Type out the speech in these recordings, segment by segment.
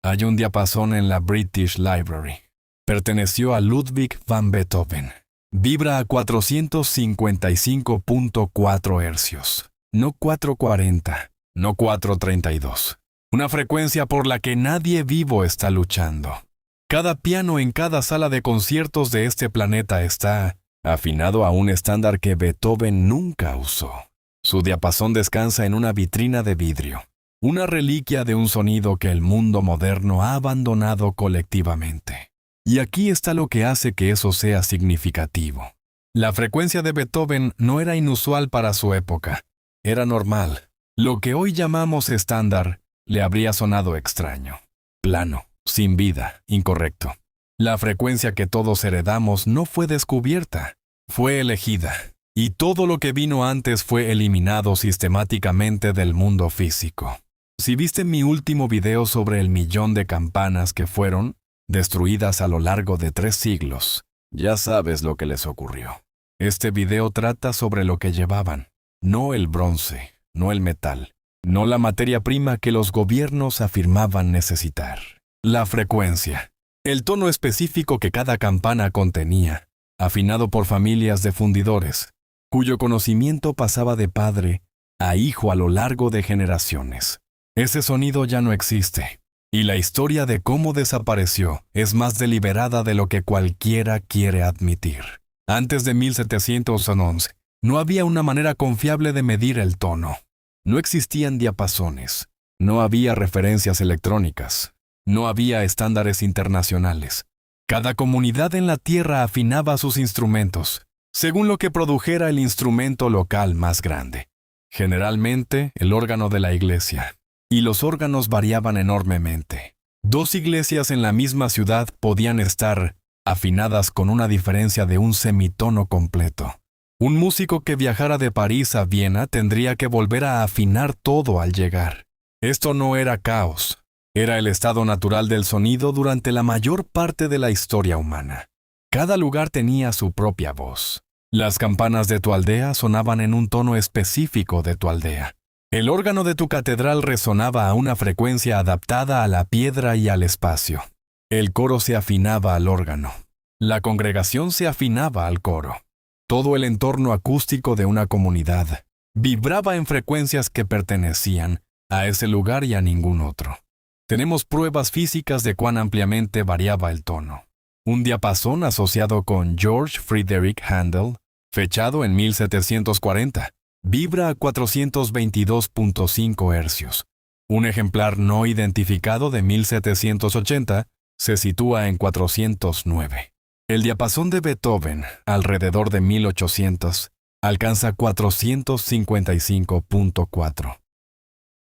Hay un diapasón en la British Library. Perteneció a Ludwig van Beethoven. Vibra a 455.4 hercios. No 440, no 432. Una frecuencia por la que nadie vivo está luchando. Cada piano en cada sala de conciertos de este planeta está afinado a un estándar que Beethoven nunca usó. Su diapasón descansa en una vitrina de vidrio, una reliquia de un sonido que el mundo moderno ha abandonado colectivamente. Y aquí está lo que hace que eso sea significativo. La frecuencia de Beethoven no era inusual para su época, era normal. Lo que hoy llamamos estándar le habría sonado extraño, plano, sin vida, incorrecto. La frecuencia que todos heredamos no fue descubierta, fue elegida, y todo lo que vino antes fue eliminado sistemáticamente del mundo físico. Si viste mi último video sobre el 1.000.000 de campanas que fueron destruidas a lo largo de 3 siglos, ya sabes lo que les ocurrió. Este video trata sobre lo que llevaban, no el bronce, no el metal, no la materia prima que los gobiernos afirmaban necesitar. La frecuencia, el tono específico que cada campana contenía, afinado por familias de fundidores, cuyo conocimiento pasaba de padre a hijo a lo largo de generaciones. Ese sonido ya no existe, y la historia de cómo desapareció es más deliberada de lo que cualquiera quiere admitir. Antes de 1711, no había una manera confiable de medir el tono. No existían diapasones, no había referencias electrónicas, no había estándares internacionales. Cada comunidad en la tierra afinaba sus instrumentos, según lo que produjera el instrumento local más grande. Generalmente, el órgano de la iglesia. Y los órganos variaban enormemente. 2 iglesias en la misma ciudad podían estar afinadas con una diferencia de un semitono completo. Un músico que viajara de París a Viena tendría que volver a afinar todo al llegar. Esto no era caos, era el estado natural del sonido durante la mayor parte de la historia humana. Cada lugar tenía su propia voz. Las campanas de tu aldea sonaban en un tono específico de tu aldea. El órgano de tu catedral resonaba a una frecuencia adaptada a la piedra y al espacio. El coro se afinaba al órgano. La congregación se afinaba al coro. Todo el entorno acústico de una comunidad vibraba en frecuencias que pertenecían a ese lugar y a ningún otro. Tenemos pruebas físicas de cuán ampliamente variaba el tono. Un diapasón asociado con George Friedrich Handel, fechado en 1740, vibra a 422.5 hercios. Un ejemplar no identificado de 1780 se sitúa en 409. El diapasón de Beethoven, alrededor de 1800, alcanza 455.4.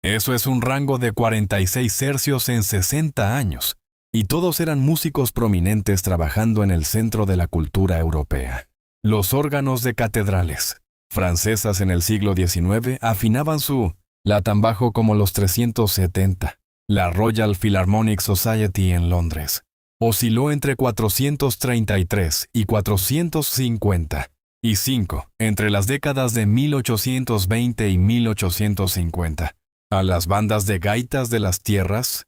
Eso es un rango de 46 hercios en 60 años, y todos eran músicos prominentes trabajando en el centro de la cultura europea. Los órganos de catedrales francesas en el siglo XIX afinaban su la tan bajo como los 370. La Royal Philharmonic Society en Londres osciló entre 433 y 455 entre las décadas de 1820 y 1850. A las bandas de gaitas de las tierras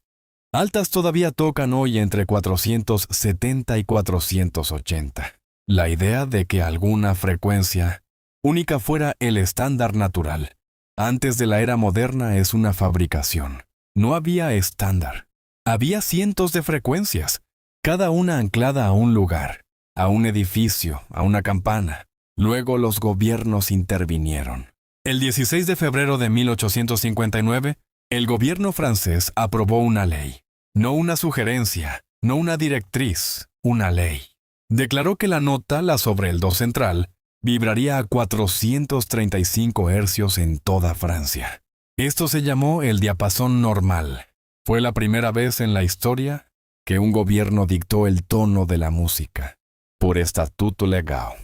altas todavía tocan hoy entre 470 y 480. La idea de que alguna frecuencia única fuera el estándar natural antes de la era moderna es una fabricación. No había estándar. Había cientos de frecuencias, cada una anclada a un lugar, a un edificio, a una campana. Luego los gobiernos intervinieron. El 16 de febrero de 1859, el gobierno francés aprobó una ley. No una sugerencia, no una directriz, una ley. Declaró que la nota, la sobre el do central, vibraría a 435 hercios en toda Francia. Esto se llamó el diapasón normal. Fue la primera vez en la historia que un gobierno dictó el tono de la música. Por estatuto legal.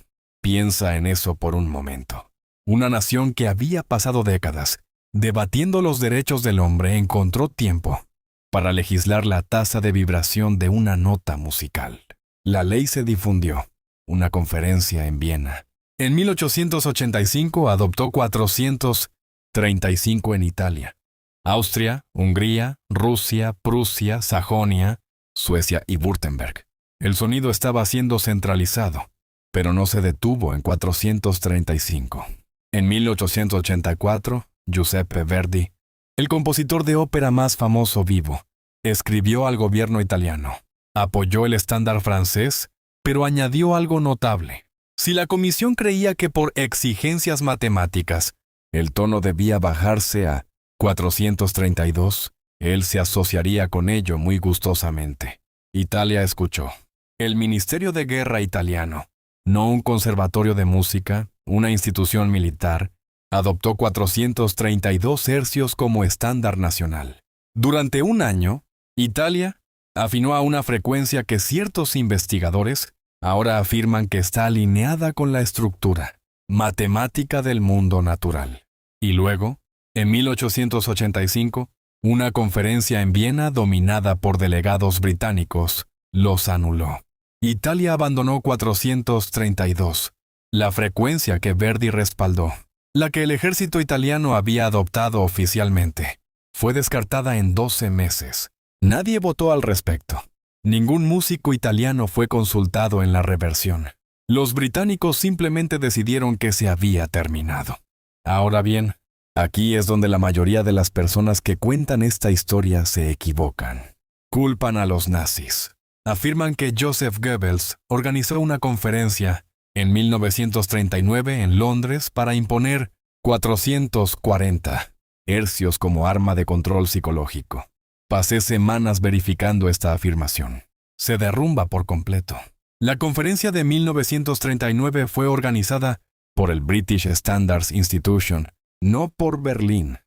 Piensa en eso por un momento. Una nación que había pasado décadas debatiendo los derechos del hombre encontró tiempo para legislar la tasa de vibración de una nota musical. La ley se difundió. Una conferencia en Viena. En 1885 adoptó 435 en Italia. Austria, Hungría, Rusia, Prusia, Sajonia, Suecia y Württemberg. El sonido estaba siendo centralizado, pero no se detuvo en 435. En 1884, Giuseppe Verdi, el compositor de ópera más famoso vivo, escribió al gobierno italiano. Apoyó el estándar francés, pero añadió algo notable. Si la comisión creía que por exigencias matemáticas el tono debía bajarse a 432, él se asociaría con ello muy gustosamente. Italia escuchó. El Ministerio de Guerra italiano, no un conservatorio de música, una institución militar, adoptó 432 hercios como estándar nacional. Durante un año, Italia afinó a una frecuencia que ciertos investigadores ahora afirman que está alineada con la estructura matemática del mundo natural. Y luego, en 1885, una conferencia en Viena dominada por delegados británicos los anuló. Italia abandonó 432, la frecuencia que Verdi respaldó, la que el ejército italiano había adoptado oficialmente. Fue descartada en 12 meses. Nadie votó al respecto. Ningún músico italiano fue consultado en la reversión. Los británicos simplemente decidieron que se había terminado. Ahora bien, aquí es donde la mayoría de las personas que cuentan esta historia se equivocan. Culpan a los nazis. Afirman que Joseph Goebbels organizó una conferencia en 1939 en Londres para imponer 440 hercios como arma de control psicológico. Pasé semanas verificando esta afirmación. Se derrumba por completo. La conferencia de 1939 fue organizada por el British Standards Institution, no por Berlín.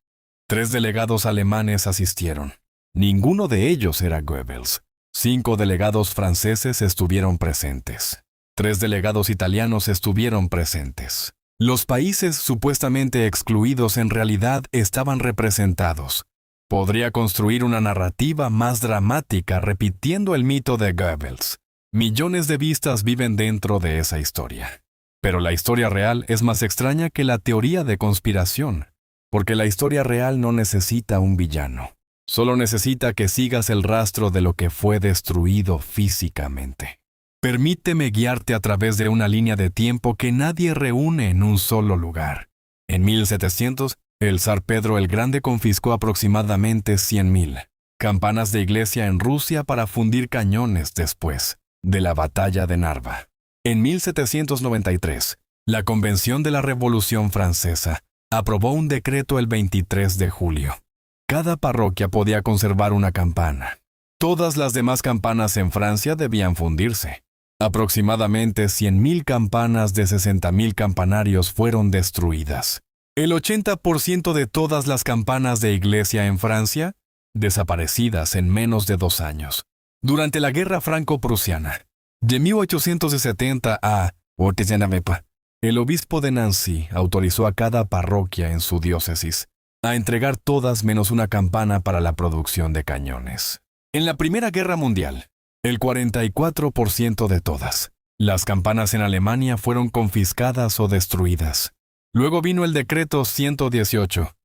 3 delegados alemanes asistieron. Ninguno de ellos era Goebbels. 5 delegados franceses estuvieron presentes. 3 delegados italianos estuvieron presentes. Los países supuestamente excluidos en realidad estaban representados. Podría construir una narrativa más dramática repitiendo el mito de Goebbels. Millones de vistas viven dentro de esa historia. Pero la historia real es más extraña que la teoría de conspiración, porque la historia real no necesita un villano. Solo necesita que sigas el rastro de lo que fue destruido físicamente. Permíteme guiarte a través de una línea de tiempo que nadie reúne en un solo lugar. En 1700, el zar Pedro el Grande confiscó aproximadamente 100,000 campanas de iglesia en Rusia para fundir cañones después de la batalla de Narva. En 1793, la Convención de la Revolución Francesa aprobó un decreto el 23 de julio. Cada parroquia podía conservar una campana. Todas las demás campanas en Francia debían fundirse. Aproximadamente 100,000 campanas de 60,000 campanarios fueron destruidas. El 80% de todas las campanas de iglesia en Francia, desaparecidas en menos de 2 años. Durante la Guerra Franco-Prusiana, de 1870 a 1890, el obispo de Nancy autorizó a cada parroquia en su diócesis a entregar todas menos una campana para la producción de cañones. En la Primera Guerra Mundial, el 44% de todas las campanas en Alemania fueron confiscadas o destruidas. Luego vino el decreto 118,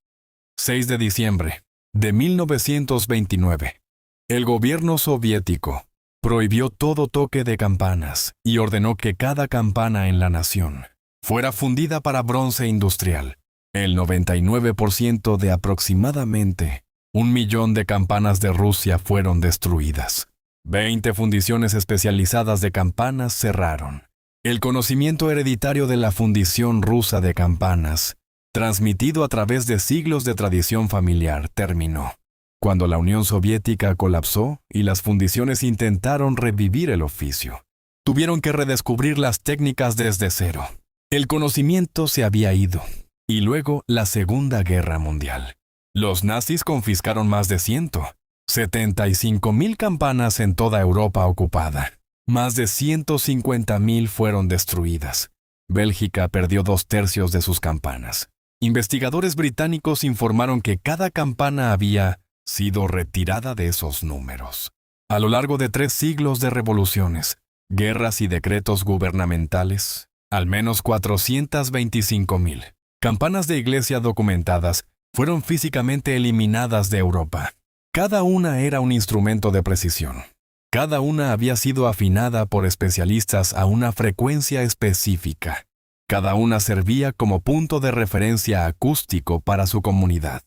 6 de diciembre de 1929. El gobierno soviético prohibió todo toque de campanas y ordenó que cada campana en la nación fuera fundida para bronce industrial. El 99% de aproximadamente 1,000,000 de campanas de Rusia fueron destruidas. 20 fundiciones especializadas de campanas cerraron. El conocimiento hereditario de la fundición rusa de campanas, transmitido a través de siglos de tradición familiar, terminó cuando la Unión Soviética colapsó y las fundiciones intentaron revivir el oficio. Tuvieron que redescubrir las técnicas desde cero. El conocimiento se había ido. Y luego la Segunda Guerra Mundial. Los nazis confiscaron más de 175,000 campanas en toda Europa ocupada. Más de 150,000 fueron destruidas. Bélgica perdió 2/3 de sus campanas. Investigadores británicos informaron que cada campana había sido retirada de esos números. A lo largo de 3 siglos de revoluciones, guerras y decretos gubernamentales, al menos 425,000 campanas de iglesia documentadas fueron físicamente eliminadas de Europa. Cada una era un instrumento de precisión. Cada una había sido afinada por especialistas a una frecuencia específica. Cada una servía como punto de referencia acústico para su comunidad.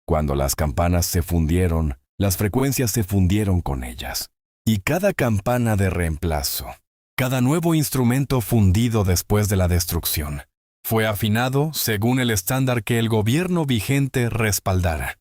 Cuando las campanas se fundieron, las frecuencias se fundieron con ellas. Y cada campana de reemplazo, cada nuevo instrumento fundido después de la destrucción, fue afinado según el estándar que el gobierno vigente respaldara.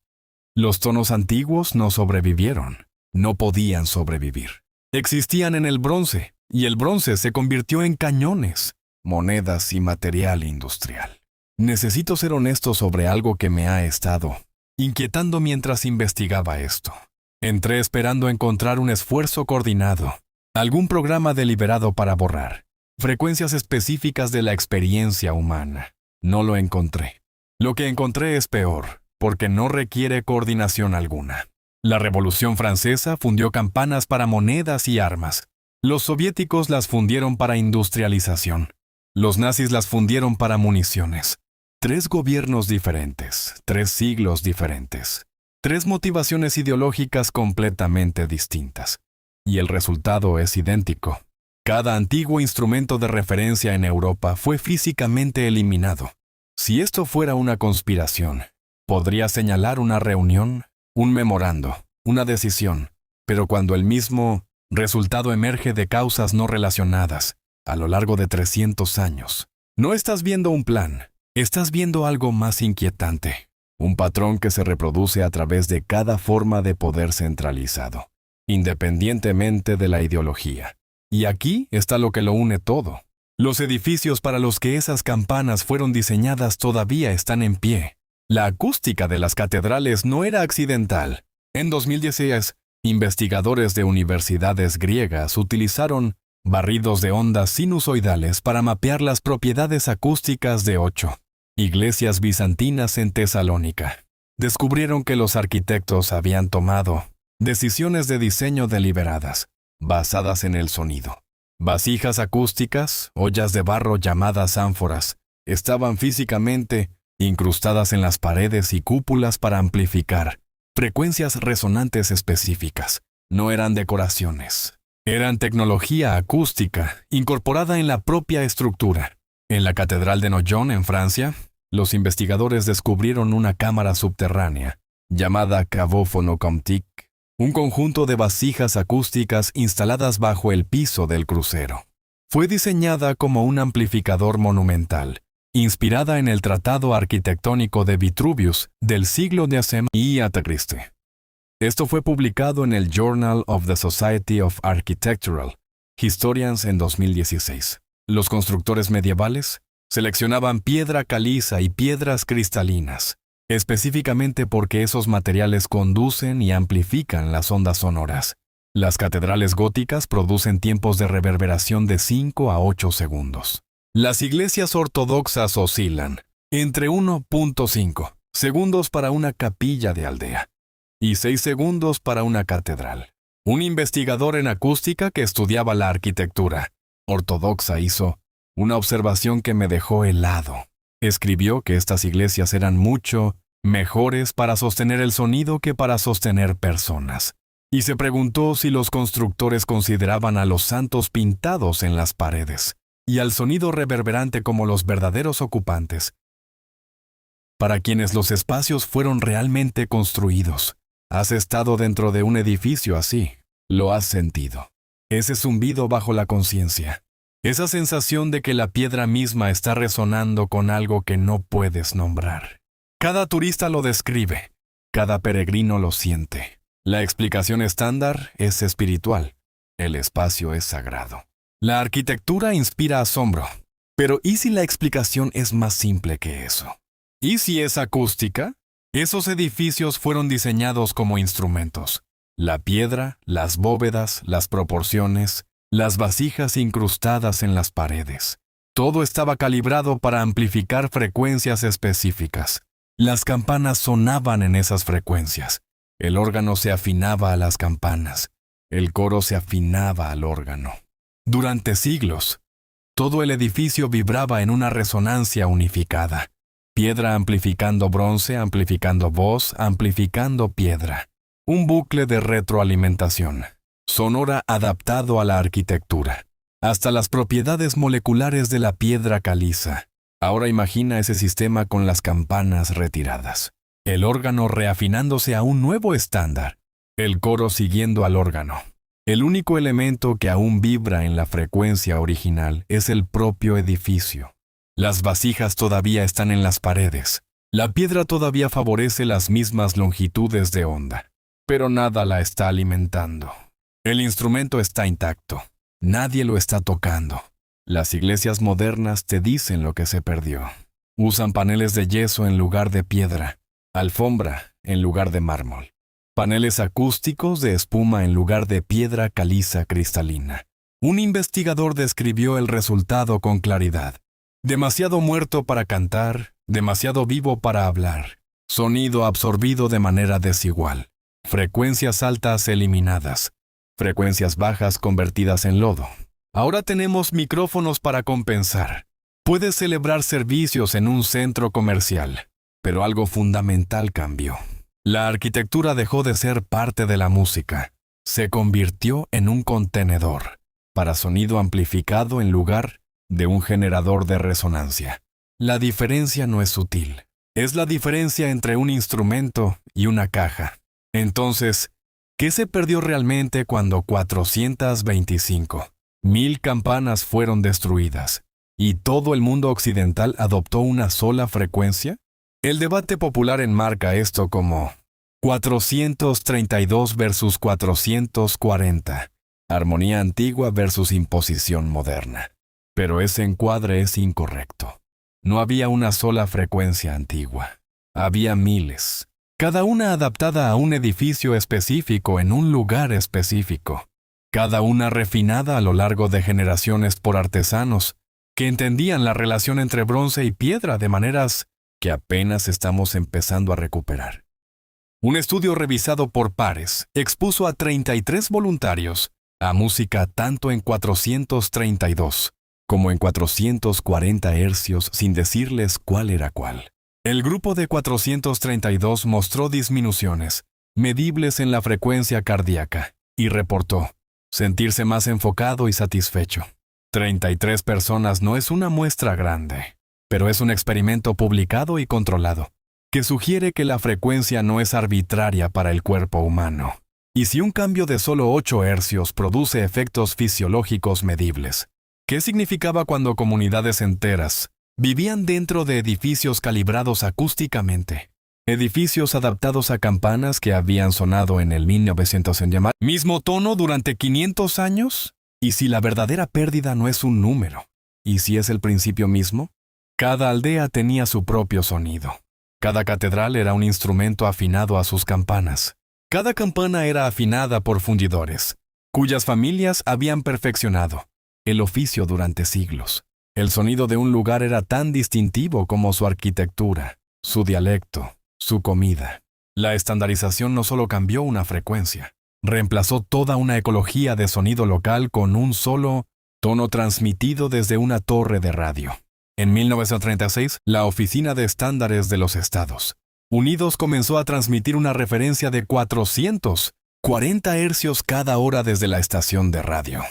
Los tonos antiguos no sobrevivieron, no podían sobrevivir. Existían en el bronce, y el bronce se convirtió en cañones, monedas y material industrial. Necesito ser honesto sobre algo que me ha estado inquietando mientras investigaba esto. Entré esperando encontrar un esfuerzo coordinado, algún programa deliberado para borrar frecuencias específicas de la experiencia humana. No lo encontré. Lo que encontré es peor, porque no requiere coordinación alguna. La Revolución Francesa fundió campanas para monedas y armas. Los soviéticos las fundieron para industrialización. Los nazis las fundieron para municiones. 3 gobiernos diferentes, 3 siglos diferentes, 3 motivaciones ideológicas completamente distintas. Y el resultado es idéntico. Cada antiguo instrumento de referencia en Europa fue físicamente eliminado. Si esto fuera una conspiración, podría señalar una reunión, un memorando, una decisión, pero cuando el mismo resultado emerge de causas no relacionadas, a lo largo de 300 años, no estás viendo un plan, estás viendo algo más inquietante, un patrón que se reproduce a través de cada forma de poder centralizado, independientemente de la ideología. Y aquí está lo que lo une todo. Los edificios para los que esas campanas fueron diseñadas todavía están en pie. La acústica de las catedrales no era accidental. En 2016, investigadores de universidades griegas utilizaron barridos de ondas sinusoidales para mapear las propiedades acústicas de 8 iglesias bizantinas en Tesalónica. Descubrieron que los arquitectos habían tomado decisiones de diseño deliberadas, basadas en el sonido. Vasijas acústicas, ollas de barro llamadas ánforas, estaban físicamente incrustadas en las paredes y cúpulas para amplificar frecuencias resonantes específicas. No eran decoraciones. Eran tecnología acústica incorporada en la propia estructura. En la Catedral de Noyon, en Francia, los investigadores descubrieron una cámara subterránea llamada caveau phonocomptique, un conjunto de vasijas acústicas instaladas bajo el piso del crucero. Fue diseñada como un amplificador monumental, inspirada en el tratado arquitectónico de Vitruvius del siglo X y a.C. Esto fue publicado en el Journal of the Society of Architectural Historians en 2016. Los constructores medievales seleccionaban piedra caliza y piedras cristalinas, específicamente porque esos materiales conducen y amplifican las ondas sonoras. Las catedrales góticas producen tiempos de reverberación de 5 a 8 segundos. Las iglesias ortodoxas oscilan entre 1.5 segundos para una capilla de aldea y 6 segundos para una catedral. Un investigador en acústica que estudiaba la arquitectura ortodoxa hizo una observación que me dejó helado. Escribió que estas iglesias eran mucho mejores para sostener el sonido que para sostener personas. Y se preguntó si los constructores consideraban a los santos pintados en las paredes y al sonido reverberante como los verdaderos ocupantes, para quienes los espacios fueron realmente construidos. Has estado dentro de un edificio así, lo has sentido. Ese zumbido bajo la conciencia, esa sensación de que la piedra misma está resonando con algo que no puedes nombrar. Cada turista lo describe, cada peregrino lo siente. La explicación estándar es espiritual, el espacio es sagrado. La arquitectura inspira asombro, pero ¿y si la explicación es más simple que eso? ¿Y si es acústica? Esos edificios fueron diseñados como instrumentos. La piedra, las bóvedas, las proporciones, las vasijas incrustadas en las paredes. Todo estaba calibrado para amplificar frecuencias específicas. Las campanas sonaban en esas frecuencias. El órgano se afinaba a las campanas. El coro se afinaba al órgano. Durante siglos, todo el edificio vibraba en una resonancia unificada. Piedra amplificando bronce, amplificando voz, amplificando piedra. Un bucle de retroalimentación. Sonora adaptado a la arquitectura. Hasta las propiedades moleculares de la piedra caliza. Ahora imagina ese sistema con las campanas retiradas. El órgano reafinándose a un nuevo estándar. El coro siguiendo al órgano. El único elemento que aún vibra en la frecuencia original es el propio edificio. Las vasijas todavía están en las paredes. La piedra todavía favorece las mismas longitudes de onda. Pero nada la está alimentando. El instrumento está intacto. Nadie lo está tocando. Las iglesias modernas te dicen lo que se perdió. Usan paneles de yeso en lugar de piedra. Alfombra en lugar de mármol. Paneles acústicos de espuma en lugar de piedra caliza cristalina. Un investigador describió el resultado con claridad. Demasiado muerto para cantar, demasiado vivo para hablar. Sonido absorbido de manera desigual. Frecuencias altas eliminadas. Frecuencias bajas convertidas en lodo. Ahora tenemos micrófonos para compensar. Puedes celebrar servicios en un centro comercial, pero algo fundamental cambió. La arquitectura dejó de ser parte de la música. Se convirtió en un contenedor para sonido amplificado en lugar de un generador de resonancia. La diferencia no es sutil. Es la diferencia entre un instrumento y una caja. Entonces, ¿qué se perdió realmente cuando 425,000 campanas fueron destruidas y todo el mundo occidental adoptó una sola frecuencia? El debate popular enmarca esto como 432 versus 440, armonía antigua versus imposición moderna. Pero ese encuadre es incorrecto. No había una sola frecuencia antigua. Había miles, cada una adaptada a un edificio específico en un lugar específico. Cada una refinada a lo largo de generaciones por artesanos que entendían la relación entre bronce y piedra de maneras que apenas estamos empezando a recuperar. Un estudio revisado por pares expuso a 33 voluntarios a música tanto en 432 como en 440 hercios sin decirles cuál era cuál. El grupo de 432 mostró disminuciones medibles en la frecuencia cardíaca y reportó sentirse más enfocado y satisfecho. 33 personas no es una muestra grande, pero es un experimento publicado y controlado, que sugiere que la frecuencia no es arbitraria para el cuerpo humano. Y si un cambio de solo 8 hercios produce efectos fisiológicos medibles, ¿qué significaba cuando comunidades enteras vivían dentro de edificios calibrados acústicamente? Edificios adaptados a campanas que habían sonado en el 1900 en llamar mismo tono durante 500 años. ¿Y si la verdadera pérdida no es un número? ¿Y si es el principio mismo? Cada aldea tenía su propio sonido. Cada catedral era un instrumento afinado a sus campanas. Cada campana era afinada por fundidores, cuyas familias habían perfeccionado el oficio durante siglos. El sonido de un lugar era tan distintivo como su arquitectura, su dialecto, su comida. La estandarización no solo cambió una frecuencia, reemplazó toda una ecología de sonido local con un solo tono transmitido desde una torre de radio. En 1936, la Oficina de Estándares de los Estados Unidos comenzó a transmitir una referencia de 440 hercios cada hora desde la estación de radio.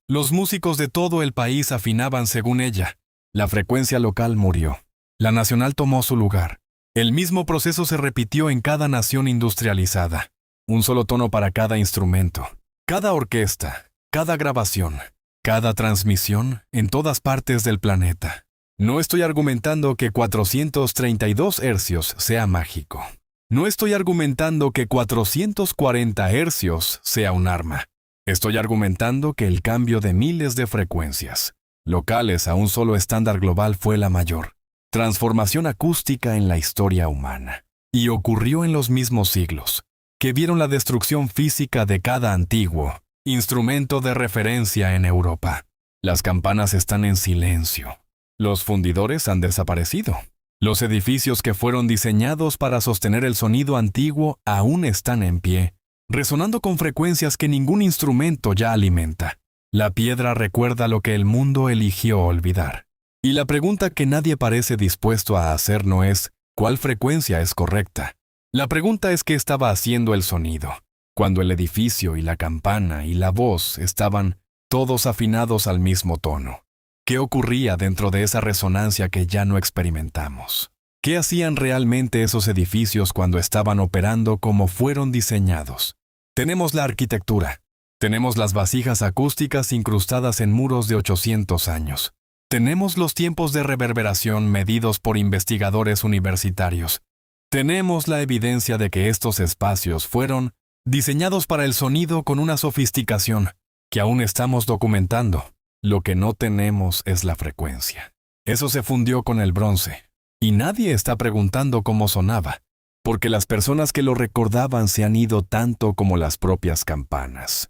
Los músicos de todo el país afinaban según ella. La frecuencia local murió. La nacional tomó su lugar. El mismo proceso se repitió en cada nación industrializada. Un solo tono para cada instrumento, cada orquesta, cada grabación, cada transmisión en todas partes del planeta. No estoy argumentando que 432 hercios sea mágico. No estoy argumentando que 440 hercios sea un arma. Estoy argumentando que el cambio de miles de frecuencias locales a un solo estándar global fue la mayor transformación acústica en la historia humana. Y ocurrió en los mismos siglos, que vieron la destrucción física de cada antiguo instrumento de referencia en Europa. Las campanas están en silencio. Los fundidores han desaparecido. Los edificios que fueron diseñados para sostener el sonido antiguo aún están en pie, resonando con frecuencias que ningún instrumento ya alimenta. La piedra recuerda lo que el mundo eligió olvidar. Y la pregunta que nadie parece dispuesto a hacer no es ¿cuál frecuencia es correcta? La pregunta es qué estaba haciendo el sonido, cuando el edificio y la campana y la voz estaban todos afinados al mismo tono. ¿Qué ocurría dentro de esa resonancia que ya no experimentamos? ¿Qué hacían realmente esos edificios cuando estaban operando como fueron diseñados? Tenemos la arquitectura. Tenemos las vasijas acústicas incrustadas en muros de 800 años. Tenemos los tiempos de reverberación medidos por investigadores universitarios. Tenemos la evidencia de que estos espacios fueron diseñados para el sonido con una sofisticación que aún estamos documentando. Lo que no tenemos es la frecuencia. Eso se fundió con el bronce. Y nadie está preguntando cómo sonaba, porque las personas que lo recordaban se han ido tanto como las propias campanas.